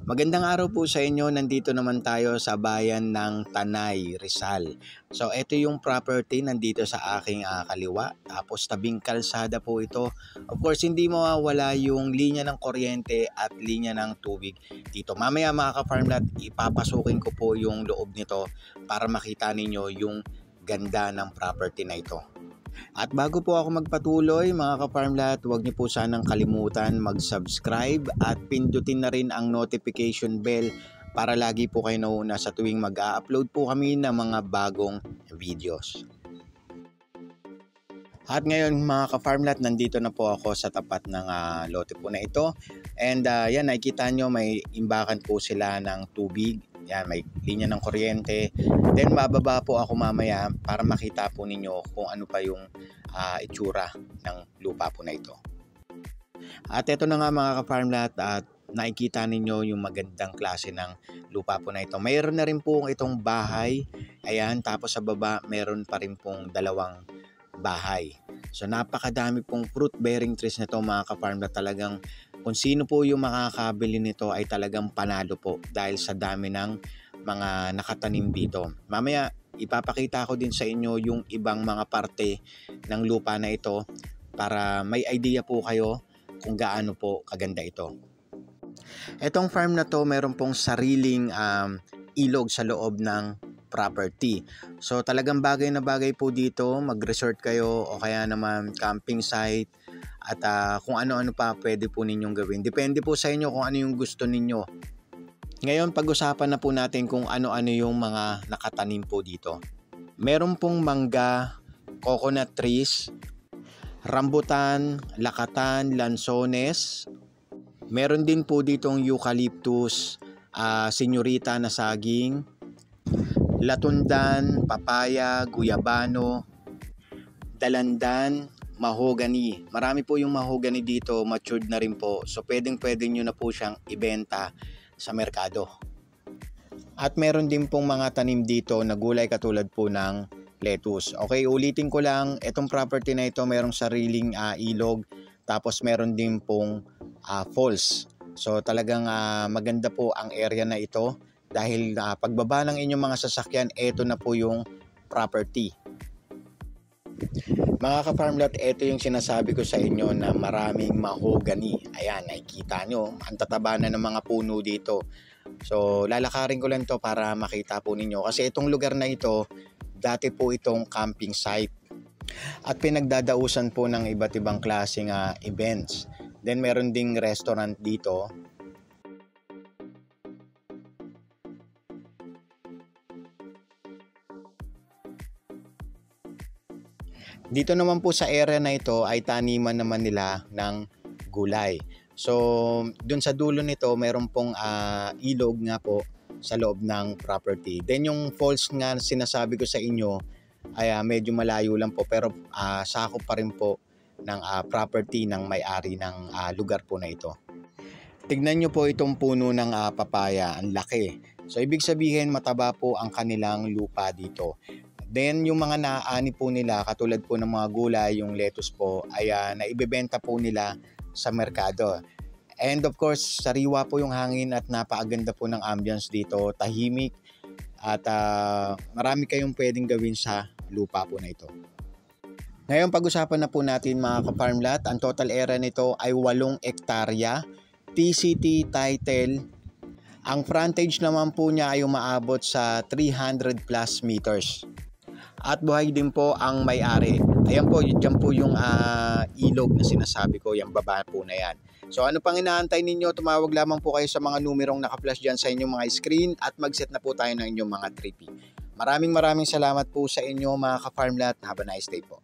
Magandang araw po sa inyo. Nandito naman tayo sa bayan ng Tanay, Rizal. So, ito yung property nandito sa aking kaliwa. Tapos, tabing kalsada po ito. Of course, hindi mawawala yung linya ng kuryente at linya ng tubig dito. Mamaya mga ka-farmlat, ipapasukin ko po yung loob nito para makita ninyo yung ganda ng property na ito. At bago po ako magpatuloy mga ka-farmlat, huwag niyo po sanang kalimutan mag-subscribe at pindutin na rin ang notification bell para lagi po kayo nauna sa tuwing mag-a-upload po kami ng mga bagong videos. At ngayon mga ka-farmlat, nandito na po ako sa tapat ng lote po na ito. And yan, nakikita nyo may imbakan po sila ng tubig. Yan, may linya ng kuryente. Then bababa po ako mamaya para makita po ninyo kung ano pa yung itsura ng lupa po na ito. At ito na nga mga ka-farmlat, at nakikita ninyo yung magandang klase ng lupa po na ito. Mayroon na rin po itong bahay. Ayan, tapos sa baba mayroon pa rin pong dalawang bahay. So napakadami pong fruit bearing trees nito mga ka-farmlat. Talagang kung sino po yung makakabili nito ay talagang panalo po dahil sa dami ng mga nakatanim dito. Mamaya ipapakita ko din sa inyo yung ibang mga parte ng lupa na ito para may idea po kayo kung gaano po kaganda ito. Etong farm na to meron pong sariling ilog sa loob ng property. So talagang bagay na bagay po dito, mag-resort kayo o kaya naman camping site at kung ano-ano pa pwede po ninyong gawin. Depende po sa inyo kung ano yung gusto ninyo. Ngayon pag-usapan na po natin kung ano-ano yung mga nakatanim po dito. Meron pong mangga, coconut trees, rambutan, lakatan, lansones. Meron din po ditong eucalyptus, senyorita na saging, latundan, papaya, guyabano, dalandan, mahogany. Marami po yung mahogany dito, matured na rin po. So pwedeng nyo na po siyang ibenta sa merkado. At meron din pong mga tanim dito na gulay katulad po ng lettuce. Okay, ulitin ko lang, itong property na ito merong sariling ilog, tapos meron din pong falls. So talagang maganda po ang area na ito dahil pagbaba ng inyong mga sasakyan, ito na po yung property. Mga ka-farmlat, ito yung sinasabi ko sa inyo na maraming mahogany. Ayan, nakikita nyo, ang tataba na ng mga puno dito. So lalakarin ko lang to para makita po ninyo kasi itong lugar na ito, dati po itong camping site at pinagdadausan po ng iba't ibang klaseng events. Then meron ding restaurant dito. Dito naman po sa area na ito ay taniman naman nila ng gulay. So dun sa dulo nito meron pong ilog nga po sa loob ng property. Then yung falls nga sinasabi ko sa inyo ay medyo malayo lang po pero sakop pa rin po ng property ng may-ari ng lugar po na ito. Tignan nyo po itong puno ng papaya, ang laki. So ibig sabihin mataba po ang kanilang lupa dito. Then yung mga naaani po nila katulad po ng mga gulay, yung lettuce po ay naibebenta po nila sa merkado. And of course, sariwa po yung hangin at napakaganda po ng ambience dito, tahimik at marami kayong pwedeng gawin sa lupa po na ito. Ngayon pag-usapan na po natin mga ka-farmlat, ang total area nito ay 8 hektarya, TCT title. Ang frontage naman po niya ay umaabot sa 300 plus meters. At buhay din po ang may-ari. Ayan po, dyan po yung ilog na sinasabi ko, yung baba po na yan. So ano pang inaantay ninyo, tumawag lamang po kayo sa mga numerong naka-flash dyan sa inyong mga screen at mag-set na po tayo ng inyong mga 3P. Maraming salamat po sa inyo mga ka-farmlat. Have a nice day po.